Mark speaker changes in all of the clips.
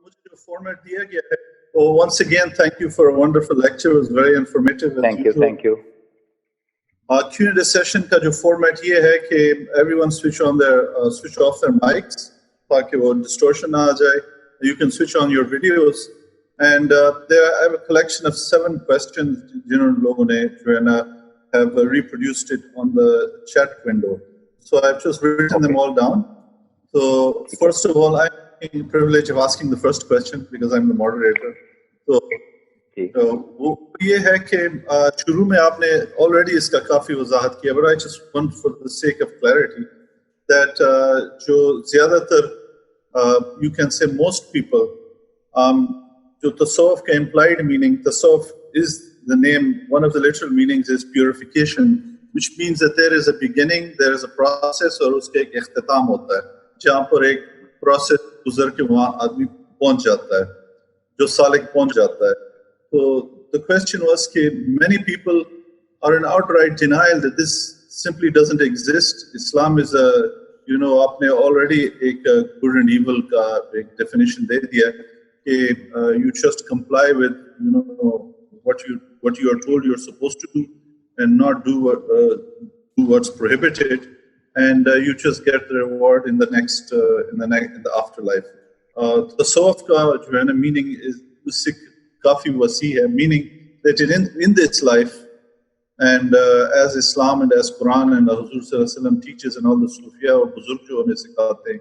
Speaker 1: مجھے جو فارمیٹ دیا گیا ہے وہ once again thank you for a wonderful lecture. It was very informative.
Speaker 2: Thank you.
Speaker 1: Q&A session کا جو فارمیٹ یہ ہے کہ everyone switch off their mics تاکہ وہ distortion نہ آ جائے. You can switch on your videos and I have a collection of 7 questions جنہوں لوگوں نے جو ہے نا have reproduced it on the chat window. So I've just written them all down. So first of all, I'm having the privilege of asking the first question because I'm the moderator. So وہ یہ ہے کہ شروع میں آپ نے already اس کا کافی وضاحت کیا, but I just want for the sake of clarity that جو زیادہ تر you can say most people جو تصوف کا implied meaning, تصوف is the name, one of the literal meanings is purification, which means that there is a beginning, there is a process اور اس کے ایک اختتام ہوتا ہے جہاں پر ایک پروسیس گزر کے وہاں آدمی پہنچ جاتا ہے, جو سالک پہنچ جاتا ہے. تو the question was کہ many people are in outright denial that this simply doesn't exist. Islam is a, آپ نے already ایک good and evil کا ایک definition دے دیا کہ you just comply with what you are told you're supposed to do and not do what's prohibited. And you just get the reward in the next in the afterlife. Tasawwuf ka jo hai na meaning is usse kafi wasi hai, meaning that in this life and as Islam and as Quran and Rasul sallallahu alaihi wasallam teaches and all the Sufiya aur buzurg jo hame sikhate hain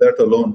Speaker 1: that alone.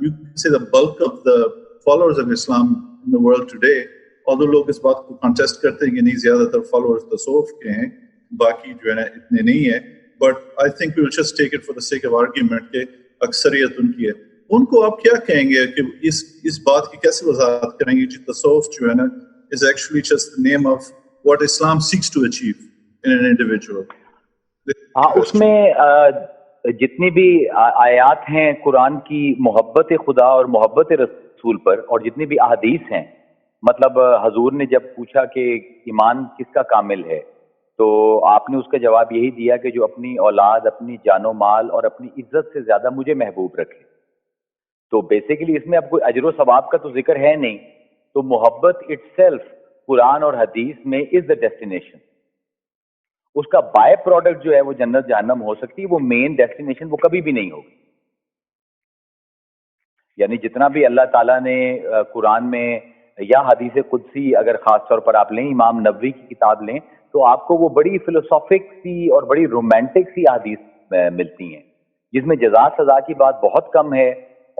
Speaker 1: you can say the bulk of the followers of Islam in the world today, although لوگ اس بات کو contest کرتے ہیں کہ نہیں زیادہ تر followers تصوف کے ہیں, باقی جو ہے نا اتنے نہیں ہیں, but I think we will just take it for the sake of argument کہ اکثریت ان کی ہے. ان کو آپ کیا کہیں گے کہ اس بات کی کیسے وضاحت کریں گے کہ تصوف جو ہے نا is actually just the name of what Islam seeks to achieve in an individual.
Speaker 2: اس میں جتنی بھی آیات ہیں قرآن کی محبت خدا اور محبت رسول پر, اور جتنی بھی احادیث ہیں, مطلب حضور نے جب پوچھا کہ ایمان کس کا کامل ہے تو آپ نے اس کا جواب یہی دیا کہ جو اپنی اولاد, اپنی جان و مال اور اپنی عزت سے زیادہ مجھے محبوب رکھے. تو بیسیکلی اس میں اب کوئی اجر و ثواب کا تو ذکر ہے نہیں, تو محبت اٹ سیلف قرآن اور حدیث میں از دا ڈیسٹینیشن. اس کا بائی پروڈکٹ جو ہے وہ جنت جہنم ہو سکتی ہے, وہ مین ڈیسٹینیشن وہ کبھی بھی نہیں ہوگی. یعنی جتنا بھی اللہ تعالیٰ نے قرآن میں یا حدیث قدسی اگر خاص طور پر آپ لیں, امام نووی کی کتاب لیں, تو آپ کو وہ بڑی فلسافک سی اور بڑی رومانٹک سی حدیث ملتی ہیں جس میں جزا سزا کی بات بہت کم ہے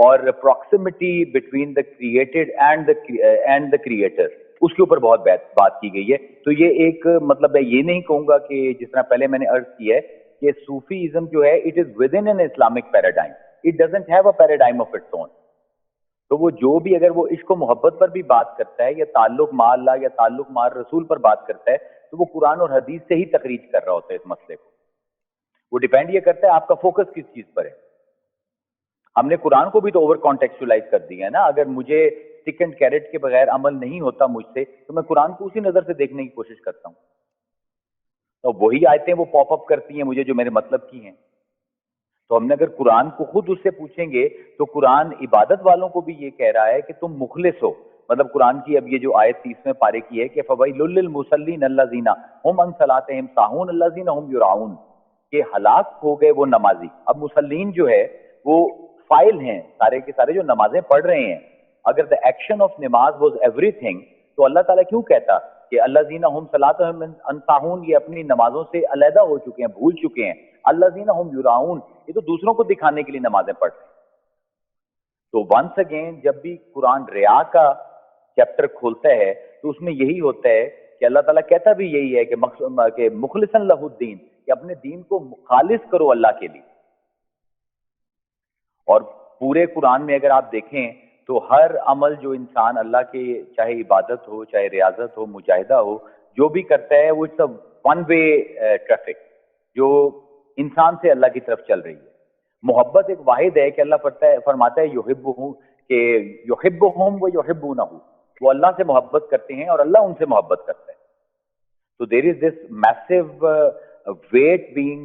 Speaker 2: اور proximity between the created and the creator اس کے اوپر بہت بات کی گئی ہے. تو یہ ایک مطلب میں یہ نہیں کہوں گا کہ جس طرح پہلے میں نے عرض کی ہے کہ صوفیزم جو ہے it is with in an Islamic paradigm, it doesn't have a paradigm of its own. تو وہ جو بھی اگر وہ عشق و محبت پر بھی بات کرتا ہے یا تعلق مع اللہ یا تعلق مع رسول پر بات کرتا ہے تو وہ قرآن اور حدیث سے ہی تخریج کر رہا ہوتا ہے اس مسئلے کو. وہ ڈیپینڈ یہ کرتا ہے آپ کا فوکس کس چیز پر ہے. ہم نے قرآن کو بھی تو اوور کانٹیکسچولائز کر دیا ہے نا. اگر مجھے اسٹک اینڈ کیرٹ کے بغیر عمل نہیں ہوتا مجھ سے تو میں قرآن کو اسی نظر سے دیکھنے کی کوشش کرتا ہوں, اور وہی آیتیں وہ پاپ اپ کرتی ہیں مجھے جو میرے مطلب کی ہیں. تو ہم نے اگر قرآن کو خود اس سے پوچھیں گے تو قرآن عبادت والوں کو بھی یہ کہہ رہا ہے کہ تم مخلص ہو. مطلب قرآن کی اب یہ جو آیت 30ویں پارے کی ہے کہ فَوَيْلٌ لِّلْمُصَلِّينَ الَّذِينَ هُمْ عَنْ صَلَاتِهِمْ سَاهُونَ الَّذِينَ هُمْ يُرَاءُونَ, کہ ہلاک ہو گئے وہ نمازی. اب مسلین جو ہے وہ فائل ہیں سارے کے سارے جو نمازیں پڑھ رہے ہیں. اگر the action of نماز was everything تو اللہ تعالیٰ کیوں کہتا کہ الَّذِينَ هُمْ صَلَاتِهِمْ سَاهُونَ, یہ اپنی نمازوں سے علیحدہ ہو چکے ہیں, بھول چکے ہیں. الَّذِينَ هُمْ يُرَاءُونَ, یہ تو دوسروں کو دکھانے کے لیے نمازیں پڑھ رہے ہیں. تو ونس اگین جب بھی قرآن ریا کا چیپٹر کھولتا ہے تو اس میں یہی ہوتا ہے کہ اللہ تعالیٰ کہتا بھی یہی ہے کہ مخلصاً لہ الدین, کہ اپنے دین کو خالص کرو اللہ کے لیے. اور پورے قرآن میں اگر آپ دیکھیں تو ہر عمل جو انسان اللہ کے, چاہے عبادت ہو, چاہے ریاضت ہو, مجاہدہ ہو, جو بھی کرتا ہے وہ it's a one way traffic جو انسان سے اللہ کی طرف چل رہی ہے. محبت ایک واحد ہے کہ اللہ فرماتا ہے یحبہم, کہ یحبہم و یحبونہ, وہ اللہ سے محبت کرتے ہیں اور اللہ ان سے محبت کرتا ہے. تو دیر از دس میسو weight being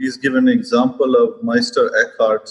Speaker 1: He's given an example of Meister Eckhart,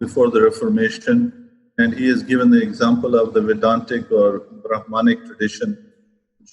Speaker 1: before the Reformation, and he has given the example of the Vedantic or Brahmanic tradition,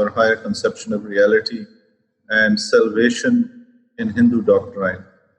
Speaker 1: or higher conception of reality and salvation in Hindu doctrine.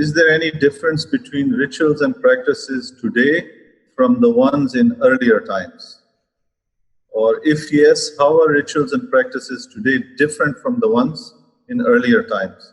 Speaker 1: is there any difference between rituals and practices today from the ones in earlier times? Or if yes, how are rituals and practices today different from the ones in earlier times?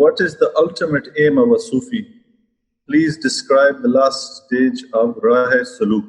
Speaker 1: what is the ultimate aim of a Sufi? Please describe the last stage of Rahe Suluk.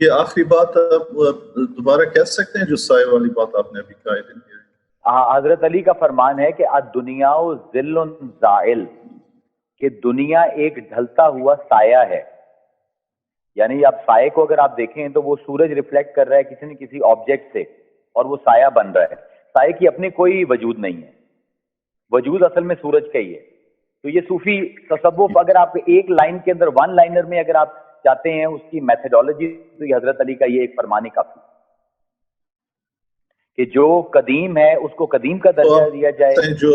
Speaker 1: یہ آخری بات آپ دوبارہ کہہ سکتے ہیں جو سائے والی بات آپ نے ابھی قائد کی؟
Speaker 2: حضرت علی کا فرمان ہے کہ الدنیا ظل زائل، کہ دنیا ایک ڈھلتا ہوا سایہ ہے. یعنی اب سائے کو اگر آپ دیکھیں تو وہ سورج ریفلیکٹ کر رہا ہے کسی نہ کسی آبجیکٹ سے اور وہ سایہ بن رہا ہے. سائے کی اپنی کوئی وجود نہیں ہے، وجود اصل میں سورج کا ہی ہے. تو یہ صوفی تصوف اگر آپ ایک لائن کے اندر ون لائنر میں اگر آپ چاہتے ہیں اس کی میتھڈولوجی، تو یہ حضرت علی کا یہ ایک فرمان ہی کافی کہ جو قدیم ہے اس کو قدیم کا درجہ دیا جائے. جو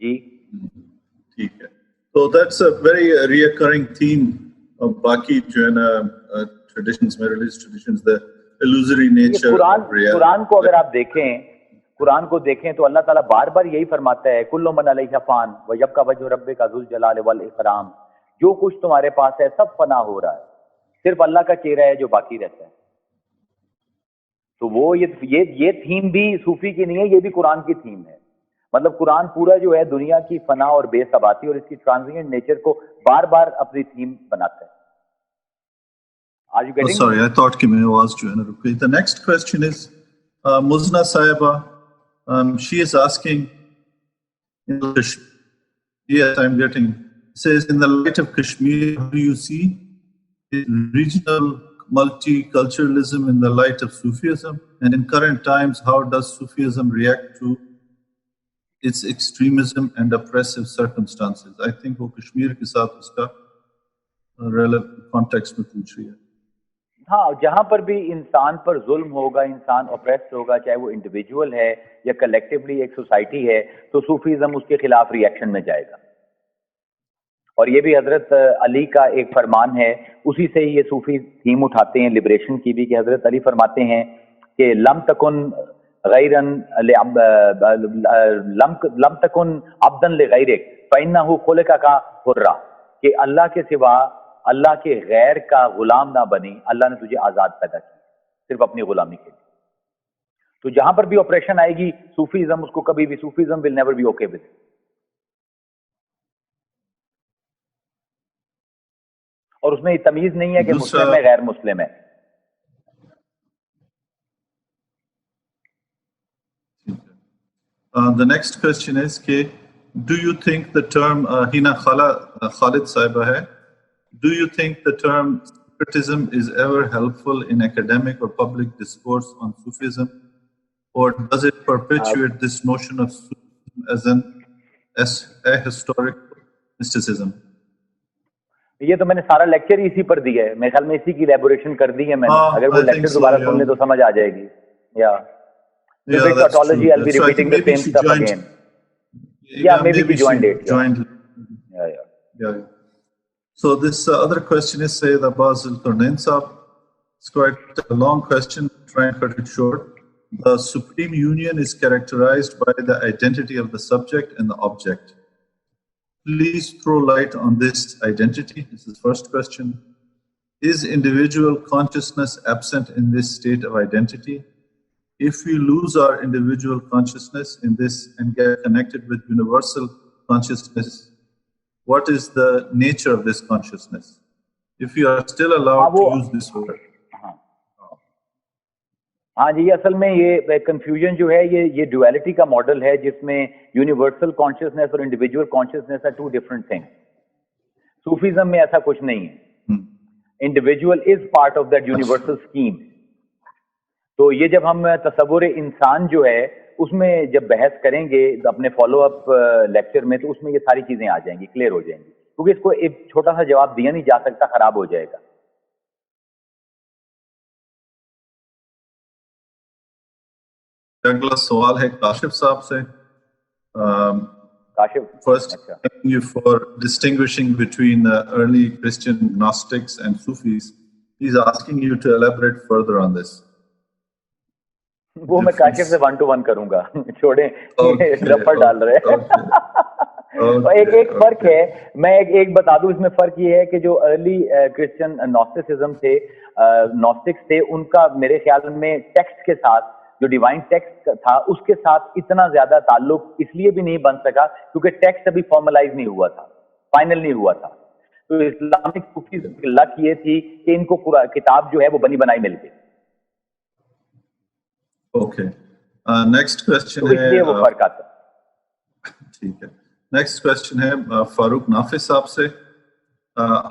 Speaker 2: جی
Speaker 1: ٹھیک ہے. تو that's a very recurring theme. باقی جو ہے نا ٹریڈیشنز میں religious traditions the illusory nature of reality.
Speaker 2: قرآن کو اگر آپ دیکھیں، قرآن کو دیکھیں تو اللہ تعالیٰ بار بار یہی فرماتا ہے کل من علیہ فان ویبقی وجہ ربک ذو الجلال والاکرام. جو کچھ تمہارے پاس ہے سب فنا ہو رہا ہے، صرف اللہ کا چہرہ ہے جو باقی رہتا ہے. تو وہ یہ تھیم بھی صوفی کی نہیں ہے، یہ بھی قرآن کی تھیم ہے. مطلب قرآن پورا جو ہے دنیا کی فنا اور بے ثباتی اور اس کی ٹرانزینٹ نیچر کو بار بار اپنی تھیم بناتا ہے. Are you getting?
Speaker 1: Sorry, I thought کہ میں آواز جو ہے نا رک گئی. The next question is Muzna Saiba. She is asking, yes, I'm getting, says, in the light of Kashmir, how do you see regional multiculturalism in the light of Sufism? And in current times, how does Sufism react to its extremism and oppressive circumstances? I think وہ کشمیر کے ساتھ اس کا context میں پوچھ رہی ہے.
Speaker 2: ہاں، جہاں پر بھی انسان پر ظلم ہوگا، انسان اوپریسڈ ہوگا، چاہے وہ انڈیویجول ہے یا کلیکٹیولی ایک سوسائٹی ہے، تو صوفیزم اس کے خلاف ری ایکشن میں جائے گا. اور یہ بھی حضرت علی کا ایک فرمان ہے، اسی سے ہی یہ صوفی تھیم اٹھاتے ہیں لبریشن کی بھی، کہ حضرت علی فرماتے ہیں کہ لم تکن عبدن لغیرک فإنہ خلق حرا، کہ اللہ کے سوا اللہ کے غیر کا غلام نہ بنی، اللہ نے تجھے آزاد پیدا کی صرف اپنی غلامی کے لیے. تو جہاں پر بھی آپریشن آئے گی صوفیزم اس کو کبھی بھی، Sufism will never be okay with. اور اس میں تمیز نہیں ہے کہ مسلم ہے غیر مسلم ہے.
Speaker 1: The next question is کہ do you think the term Hina Khalid Saiba hai, do you think the term Sufism is ever helpful in academic or public discourse on Sufism, or does it perpetuate this notion of Sufism as a historic mysticism?
Speaker 2: یہ تو میں نے سارا lecture ہی اسی پر دیا ہے، میرے خیال میں اسی کی ایلیبوریشن کر دی ہے میں نے. اگر وہ لیکچر دوبارہ سن لیں تو سمجھ آ جائے گی. یا tautology, I'll be repeating the same stuff again. Yeah, maybe she joined it.
Speaker 1: Yeah. So this other question is Sayyid Abbas Al-Qarnain Sahab. It's quite a long question, try and cut it short. The supreme union is characterized by the identity of the subject and the object. Please throw light on this identity. This is the first question. Is individual consciousness absent in this state of identity? If we lose our individual consciousness in this and get connected with universal consciousness, what is the nature of this consciousness? If you are still allowed to use this word.
Speaker 2: ہاں جی، اصل میں یہ confusion جو ہے یہ duality کا model ہے جس میں یونیورسل کانشیسنیس اور individual consciousness are two different things. Sufism میں ایسا کچھ نہیں ہے. Individual is part of that universal scheme. تو یہ جب ہم تصور انسان جو ہے اس میں جب بحث کریں گے اپنے فالو اپ لیکچر میں، تو اس میں یہ ساری چیزیں آ جائیں گی، کلیئر ہو جائیں گی، کیونکہ اس کو ایک چھوٹا سا جواب دیا نہیں جا سکتا، خراب ہو جائے گا.
Speaker 1: اگلا سوال ہے کاشف صاحب سے.
Speaker 2: Kashif,
Speaker 1: first thank you for distinguishing between early Christian Gnostics and Sufis. He's asking you to elaborate further on this.
Speaker 2: وہ میں کاشف سے 1-to-1 کروں گا، چھوڑیں رفر ڈال رہے. ایک فرق ہے، میں ایک بتا دوں، اس میں فرق یہ ہے کہ جو ارلی کرسچن نوسٹسزم تھے، نوسٹکس تھے، ان کا میرے خیال میں ٹیکسٹ کے ساتھ، جو ڈیوائن ٹیکسٹ تھا اس کے ساتھ اتنا زیادہ تعلق اس لیے بھی نہیں بن سکا کیونکہ ٹیکسٹ ابھی فارملائز نہیں ہوا تھا، فائنل نہیں ہوا تھا. تو اسلامک صوفیزم کی لک یہ تھی کہ ان کو کتاب جو ہے وہ بنی بنائی مل گئی.
Speaker 1: اوکے نیکسٹ کوشچن ہے,
Speaker 2: اس لیے وہ فرق آتا ہے.
Speaker 1: ٹھیک ہے, نیکسٹ کوشچن ہے فاروق نافذ صاحب سے.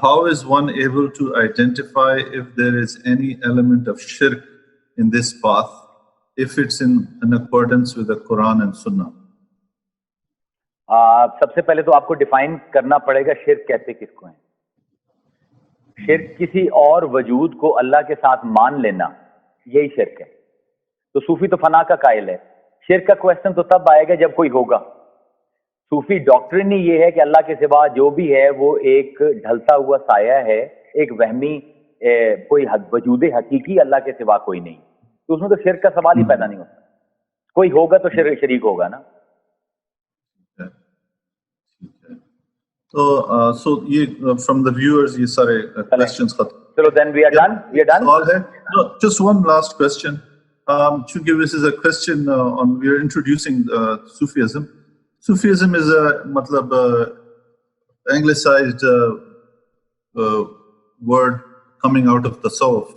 Speaker 1: How is one able to identify if there is any element of shirk in this path, if it's in accordance with the Quran and Sunnah?
Speaker 2: سب سے پہلے تو آپ کو ڈیفائن کرنا پڑے گا شرک کہتے کس کو ہیں. شرک کسی اور وجود کو اللہ کے ساتھ مان لینا, یہی شرک ہے. تو صوفی تو فنا کا قائل ہے. شرک کا کویسچن تو تب آئے گا جب کوئی ہوگا. صوفی ڈاکٹرن ہی یہ ہے کہ اللہ کے سوا جو بھی ہے وہ ایک ڈھلتا ہوا سایہ ہے, ایک وہمی کوئی وجود حقیقی اللہ کے سوا کوئی نہیں. تو اس میں تو شرک کا سوال ہی پیدا نہیں ہوتا. کوئی ہوگا تو شریک ہوگا نا.
Speaker 1: So یہ from the viewers یہ سارے questions ختم.
Speaker 2: چلو then we are done.
Speaker 1: No, just one last question. چونکہ this is a question on we are introducing Sufism. Sufism is a matlab anglicized word coming out of tasawwuf.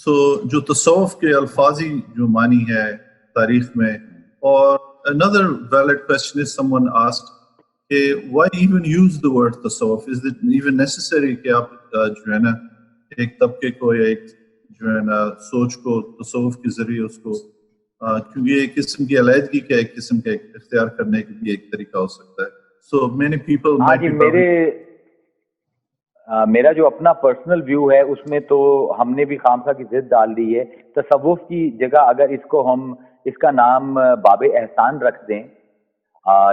Speaker 1: So جو تصوف کے الفاظی جو معنی ہے تاریخ میں. اور another valid question is someone asked کہ why even use the word تصوف? Is it even necessary کہ آپ جو ہے نا ایک طبقے کو یا ایک جو ہے نا سوچ کو تصوف کے ذریعے اس کو, کیونکہ ایک قسم کی علیحدگی کا ایک قسم کا اختیار کرنے کے بھی ایک طریقہ ہو سکتا ہے. So many people
Speaker 2: میرا جو اپنا پرسنل ویو ہے اس میں تو ہم نے بھی خامخواہ کی ضد ڈال دی ہے. تصوف کی جگہ اگر اس کو ہم اس کا نام باب احسان رکھ دیں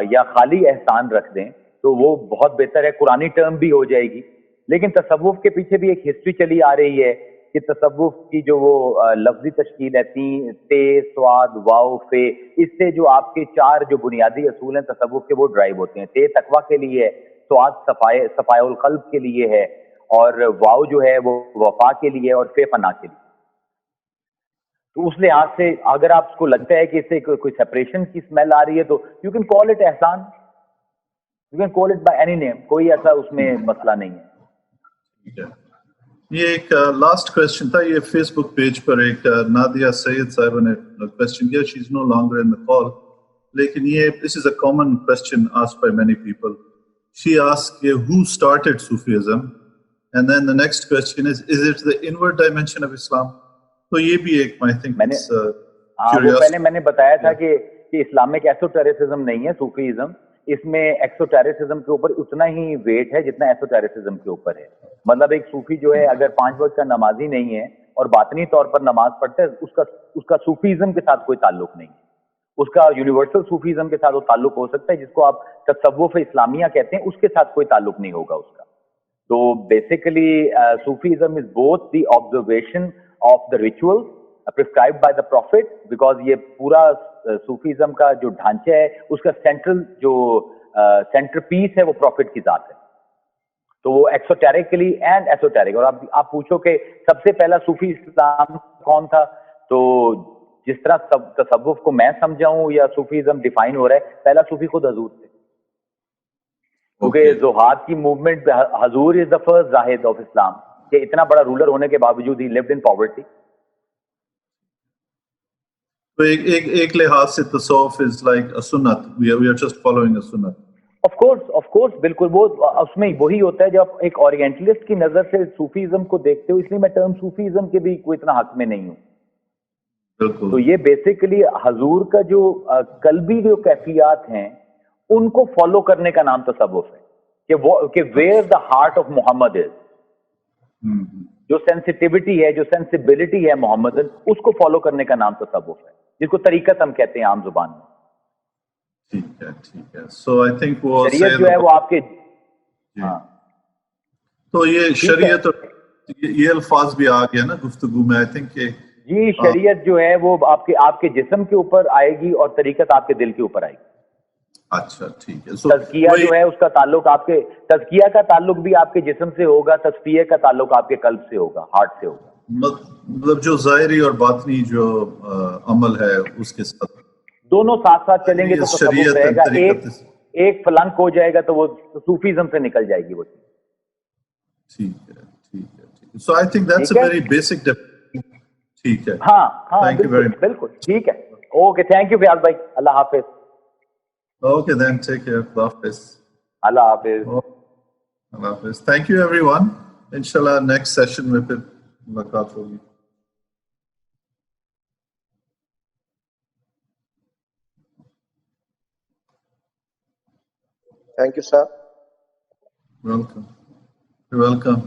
Speaker 2: یا خالی احسان رکھ دیں تو وہ بہت بہتر ہے. قرآنی ٹرم بھی ہو جائے گی. لیکن تصوف کے پیچھے بھی ایک ہسٹری چلی آ رہی ہے کہ تصوف کی جو وہ لفظی تشکیل ہے تے سواد واو فے, اس سے جو آپ کے 4 جو بنیادی اصول ہیں تصوف کے وہ ڈرائیو ہوتے ہیں. تے تقویٰ کے لیے ہے, سواد صفائے القلب کے لیے ہے, اور واو جو ہے وہ وفا کے لیے اور فے فنا کے لیے. تو اس لحاظ سے اگر آپ کو لگتا ہے کہ اس سے کوئی سپریشن کی اسمیل آ رہی ہے تو یو کین کال اٹ احسان, you can call it by any name, کوئی ایسا اس میں مسئلہ نہیں ہے.
Speaker 1: یہ ایک لاسٹ کوشچن تھا, یہ فیس بک پیج پر ایک نادیہ سید صاحبہ نے کوشچن کیا. شی از نو لانگر ان دی کال, لیکن یہ this is a common question asked by many people. She asked who started Sufism, and then the next question is it the inward dimension of Islam? تو یہ بھی ایک I think
Speaker 2: پہلے میں نے بتایا تھا کہ اسلامک ایسوٹیرسزم نہیں ہے صوفیزم. اس میں ایکسوٹیرسزم کے اوپر اتنا ہی ویٹ ہے جتنا ایسوٹیرسزم کے اوپر ہے. مطلب ایک صوفی جو ہے اگر 5 وقت کا نمازی نہیں ہے اور باطنی طور پر نماز پڑھتا ہے, اس کا صوفیزم کے ساتھ کوئی تعلق نہیں ہے. اس کا یونیورسل صوفیزم کے ساتھ وہ تعلق ہو سکتا ہے جس کو آپ تصوف اسلامیہ کہتے ہیں, اس کے ساتھ کوئی تعلق نہیں ہوگا اس کا. تو basically Sufism is both the observation of the rituals prescribed by the prophet, because یہ پورا صوفیزم کا جو ڈھانچہ ہے اس کا سینٹر پیس ہے وہ پروفٹ کی ذات ہے. تو وہ ایکسوٹیرکلی اینڈ ایسوٹیرک. اور آپ پوچھو کہ سب سے پہلا صوفی اسلام کون تھا, تو جس طرح تصوف کو میں سمجھا ہوں یا صوفیزم ڈیفائن ہو رہا ہے, پہلا صوفی خود حضور تھے. کیونکہ زہاد کی موومنٹ حضور از دا فرسٹ زاہد آف اسلام, کہ اتنا بڑا رولر ہونے کے باوجود ہی lived in poverty.
Speaker 1: تو ایک لحاظ سے تصوف is like a sunnat, we are just following a sunnat.
Speaker 2: Of course بالکل. وہ اس میں وہی ہوتا ہے جب ایک اورینٹلسٹ کی نظر سے صوفیزم کو دیکھتے ہو, اس لیے میں ٹرم صوفیزم کے بھی کوئی اتنا حق میں نہیں ہوں.
Speaker 1: بالکل.
Speaker 2: تو یہ بیسیکلی حضور کا جو قلبی جو کیفیات ہیں ان کو فالو کرنے کا نام تصوف ہے, کہ where the heart of Muhammad is. جو سینسٹیوٹی ہے, جو سینسیبلٹی ہے محمد, اس کو فالو کرنے کا نام تصوف ہے, جس کو طریقت ہم کہتے ہیں عام زبان میں.
Speaker 1: ٹھیک ہے. سو آئی تھنک وہ
Speaker 2: شریعت جو ہے وہ آپ کے
Speaker 1: تو یہ شریعت یہ الفاظ بھی آ گیا نا گفتگو میں. آئی تھنک
Speaker 2: جی شریعت جو ہے وہ آپ کے جسم کے اوپر آئے گی اور طریقت آپ کے دل کے اوپر آئے گی.
Speaker 1: اچھا ٹھیک ہے.
Speaker 2: تزکیہ جو ہے اس کا تعلق تزکیہ کا تعلق بھی آپ کے جسم سے ہوگا, تصفیہ کا تعلق آپ کے قلب سے ہوگا, ہارٹ سے ہوگا.
Speaker 1: مطلب جو ظاہری اور باطنی جو عمل ہے اس کے ساتھ
Speaker 2: دونوں ساتھ ساتھ چلیں گے تو تصوف رہے گا. ایک فلنک ہو جائے گا تو وہ صوفیزم سے نکل جائے گی وہ چیز.
Speaker 1: ٹھیک ہے ٹھیک ہے ٹھیک ہے. So I think that's a very basic definition. ٹھیک ہے.
Speaker 2: ہاں ہاں
Speaker 1: Thank you very much.
Speaker 2: بالکل ٹھیک ہے. اوکے تھینک یو فیاض بھائی. اللہ حافظ.
Speaker 1: Okay then, take care. Allah Hafiz.
Speaker 2: اللہ حافظ.
Speaker 1: Allah Hafiz. Thank you everyone. Inshallah next session میں پھر ملاقات ہوگی.
Speaker 3: Thank you, sir.
Speaker 1: Welcome. You're welcome.